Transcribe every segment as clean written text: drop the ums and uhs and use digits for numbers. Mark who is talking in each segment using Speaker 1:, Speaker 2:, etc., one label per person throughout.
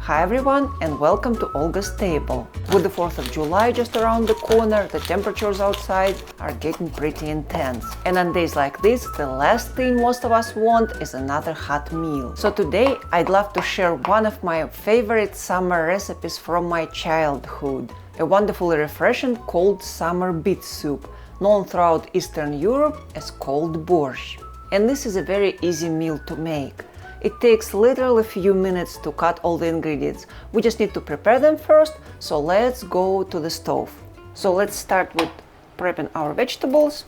Speaker 1: Hi everyone and welcome to Olga's table. With the 4th of July just around the corner, the temperatures outside are getting pretty intense. And on days like this, the last thing most of us want is another hot meal. So today I'd love to share one of my favorite summer recipes from my childhood. A wonderfully refreshing cold summer beet soup, known throughout Eastern Europe as Cold Borscht. And this is a very easy meal to make. It takes literally a few minutes to cut all the ingredients. We just need to prepare them first, so let's go to the stove. So let's start with prepping our vegetables.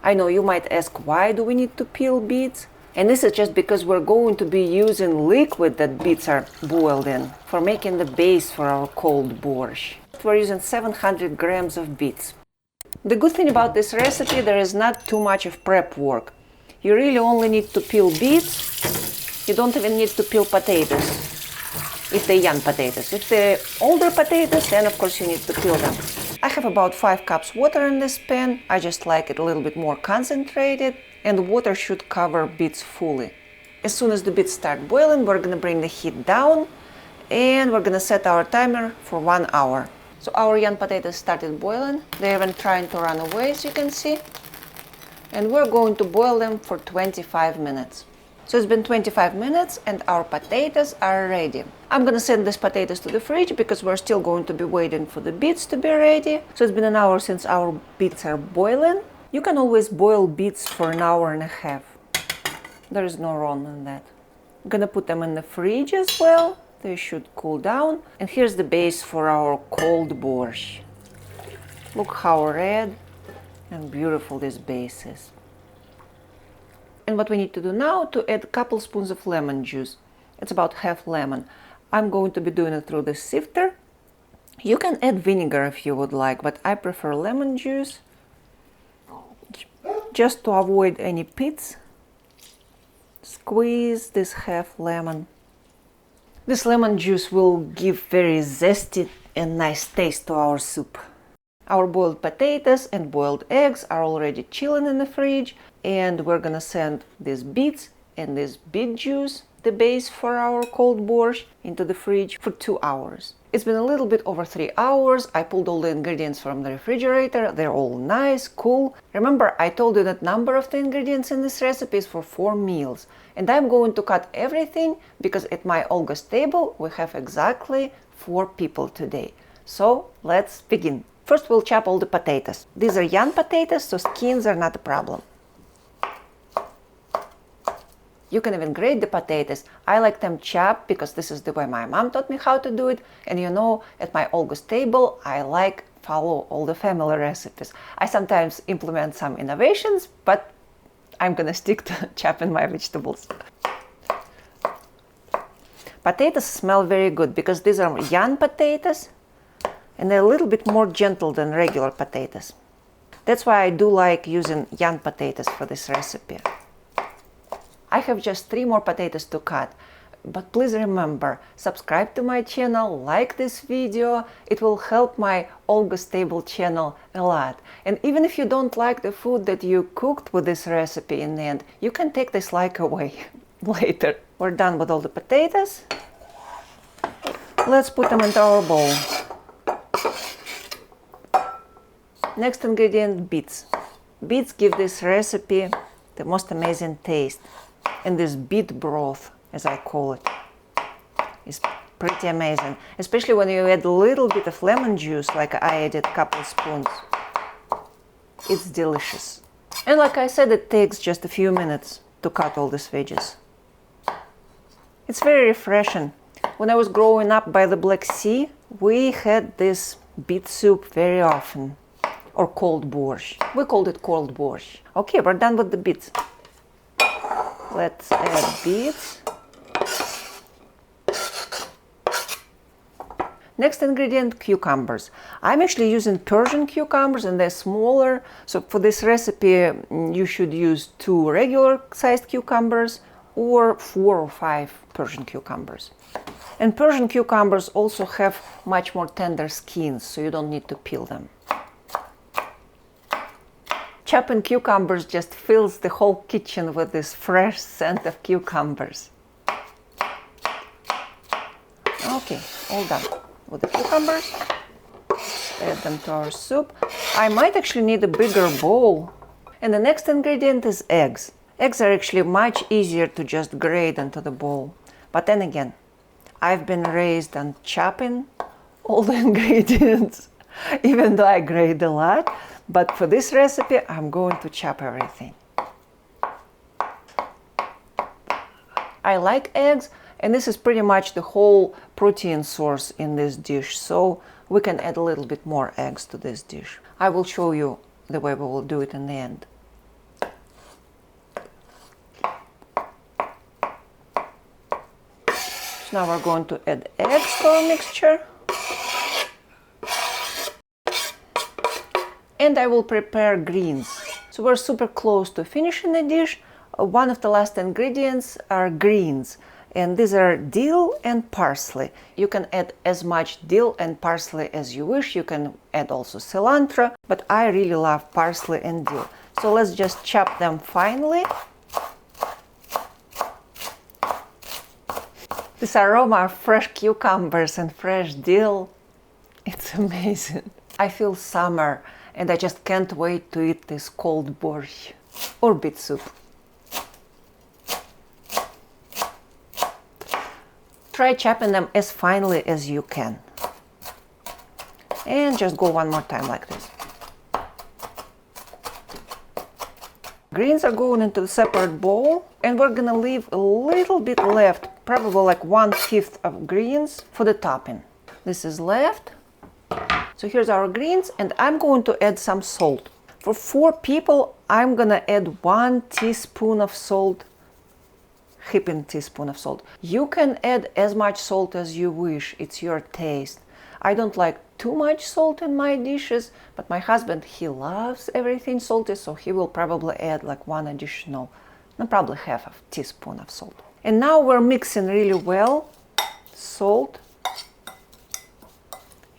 Speaker 1: I know you might ask, why do we need to peel beets? And this is just because we're going to be using liquid that beets are boiled in for making the base for our cold borscht. We're using 700 grams of beets. The good thing about this recipe, there is not too much of prep work. You really only need to peel beets. You don't even need to peel potatoes, if they're young potatoes. If they're older potatoes, then of course you need to peel them. I have about 5 cups water in this pan. I just like it a little bit more concentrated, and the water should cover beets fully. As soon as the beets start boiling, we're gonna bring the heat down, and we're gonna set our timer for 1 hour. So our young potatoes started boiling. They're even trying to run away, as you can see. And we're going to boil them for 25 minutes. So it's been 25 minutes and our potatoes are ready. I'm gonna send these potatoes to the fridge because we're still going to be waiting for the beets to be ready. So it's been an hour since our beets are boiling. You can always boil beets for an hour and a half. There is no wrong in that. I'm gonna put them in the fridge as well. They should cool down. And here's the base for our cold borscht. Look how red and beautiful this base is. And what we need to do now to add a couple spoons of lemon juice. It's about half lemon. I'm going to be doing it through the sifter. You can add vinegar if you would like, but I prefer lemon juice just to avoid any pits. Squeeze this half lemon. This lemon juice will give very zesty and nice taste to our soup. Our boiled potatoes and boiled eggs are already chilling in the fridge, and we're gonna send these beets and this beet juice, the base for our cold borscht, into the fridge for 2 hours. It's been a little bit over 3 hours. I pulled all the ingredients from the refrigerator. They're all nice, cool. Remember, I told you that number of the ingredients in this recipe is for 4 meals. And I'm going to cut everything because at my Olga's table we have exactly 4 people today. So let's begin. First we'll chop all the potatoes. These are young potatoes, so skins are not a problem. You can even grate the potatoes. I like them chopped because this is the way my mom taught me how to do it. And you know, at my Olga's table, I like follow all the family recipes. I sometimes implement some innovations, but I'm gonna stick to chopping my vegetables. Potatoes smell very good because these are young potatoes and they're a little bit more gentle than regular potatoes. That's why I do like using young potatoes for this recipe. I have just 3 more potatoes to cut, but please remember, subscribe to my channel, like this video. It will help my Olga's Table channel a lot. And even if you don't like the food that you cooked with this recipe in the end, you can take this like away later. We're done with all the potatoes. Let's put them into our bowl. Next ingredient, beets. Beets give this recipe the most amazing taste. And this beet broth, as I call it, is pretty amazing. Especially when you add a little bit of lemon juice, like I added a couple spoons. It's delicious. And like I said, it takes just a few minutes to cut all these veggies. It's very refreshing. When I was growing up by the Black Sea, we had this beet soup very often. Or cold borscht. We called it cold borscht. Okay, we're done with the beets. Let's add beets. Next ingredient, cucumbers. I'm actually using Persian cucumbers and they're smaller. So for this recipe, you should use 2 regular sized cucumbers or 4 or 5 Persian cucumbers. And Persian cucumbers also have much more tender skins, so you don't need to peel them. Chopping cucumbers just fills the whole kitchen with this fresh scent of cucumbers. Okay, all done with the cucumbers. Add them to our soup. I might actually need a bigger bowl. And the next ingredient is eggs. Eggs are actually much easier to just grate into the bowl. But then again, I've been raised on chopping all the ingredients, even though I grate a lot. But for this recipe, I'm going to chop everything. I like eggs, and this is pretty much the whole protein source in this dish, so we can add a little bit more eggs to this dish. I will show you the way we will do it in the end. So now we're going to add eggs to our mixture. And I will prepare greens. So we're super close to finishing the dish. One of the last ingredients are greens, and these are dill and parsley. You can add as much dill and parsley as you wish. You can add also cilantro, but I really love parsley and dill. So let's just chop them finely. This aroma of fresh cucumbers and fresh dill, it's amazing. I feel summer, and I just can't wait to eat this cold borscht or beet soup. Try chopping them as finely as you can. And just go one more time like this. Greens are going into a separate bowl, and we're gonna leave a little bit left, probably like 1/5 of greens for the topping. This is left. So here's our greens, and I'm going to add some salt. For 4 people, I'm gonna add 1 teaspoon of salt. Heaping teaspoon of salt. You can add as much salt as you wish, it's your taste. I don't like too much salt in my dishes, but my husband, he loves everything salty, so he will probably add like 1 additional, and probably half a teaspoon of salt. And now we're mixing really well salt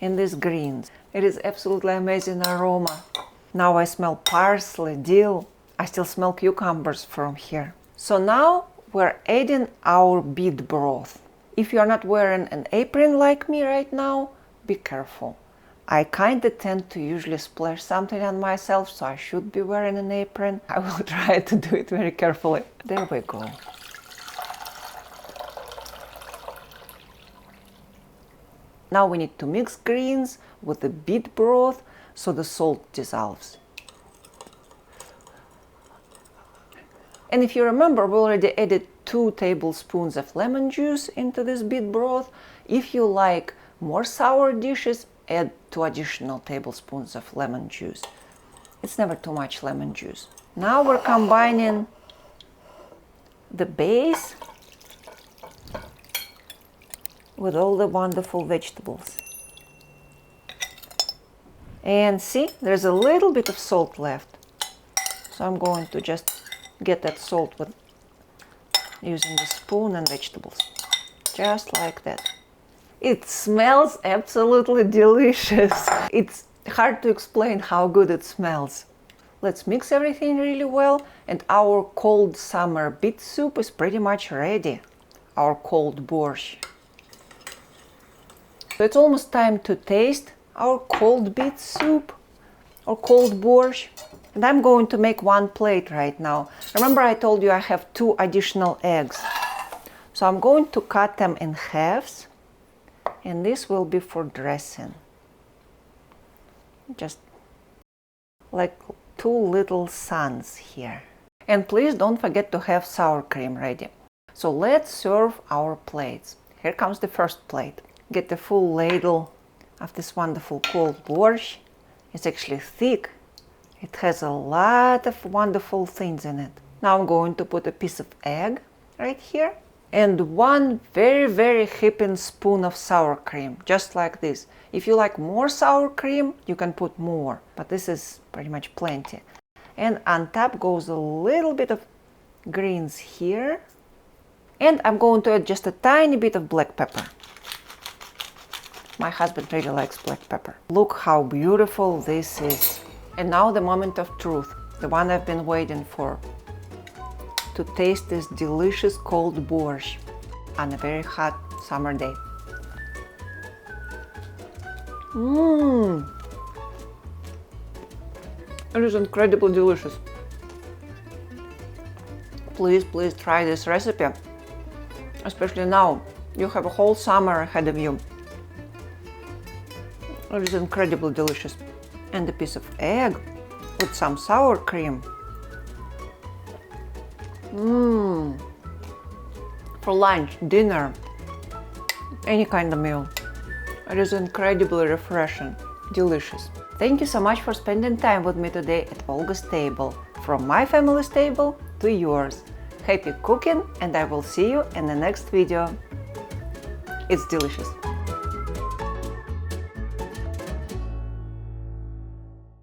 Speaker 1: in these greens. It is absolutely amazing aroma. Now I smell parsley, dill. I still smell cucumbers from here. So now we're adding our beet broth. If you're not wearing an apron like me right now, be careful. I kinda tend to usually splash something on myself, so I should be wearing an apron. I will try to do it very carefully. There we go. Now we need to mix greens with the beet broth so the salt dissolves. And if you remember, we already added 2 tablespoons of lemon juice into this beet broth. If you like more sour dishes, add 2 additional tablespoons of lemon juice. It's never too much lemon juice. Now we're combining the base with all the wonderful vegetables. And see, there's a little bit of salt left. So I'm going to just get that salt with using the spoon and vegetables, just like that. It smells absolutely delicious. It's hard to explain how good it smells. Let's mix everything really well, and our cold summer beet soup is pretty much ready. Our cold borscht. So it's almost time to taste our cold beet soup or cold borscht. And I'm going to make 1 plate right now. Remember I told you I have 2 additional eggs. So I'm going to cut them in halves, and this will be for dressing. Just like 2 little suns here. And please don't forget to have sour cream ready. So let's serve our plates. Here comes the first plate. Get the full ladle of this wonderful cold borscht. It's actually thick. It has a lot of wonderful things in it. Now I'm going to put a piece of egg right here and 1 very, very heaping spoon of sour cream, just like this. If you like more sour cream, you can put more, but this is pretty much plenty. And on top goes a little bit of greens here. And I'm going to add just a tiny bit of black pepper. My husband really likes black pepper. Look how beautiful this is. And now the moment of truth, the one I've been waiting for. To taste this delicious cold borscht on a very hot summer day. Mmm. It is incredibly delicious. Please, please try this recipe, especially now. You have a whole summer ahead of you. It is incredibly delicious. And a piece of egg with some sour cream. Mmm. For lunch, dinner, any kind of meal. It is incredibly refreshing, delicious. Thank you so much for spending time with me today at Olga's table. From my family's table to yours. Happy cooking, and I will see you in the next video. It's delicious.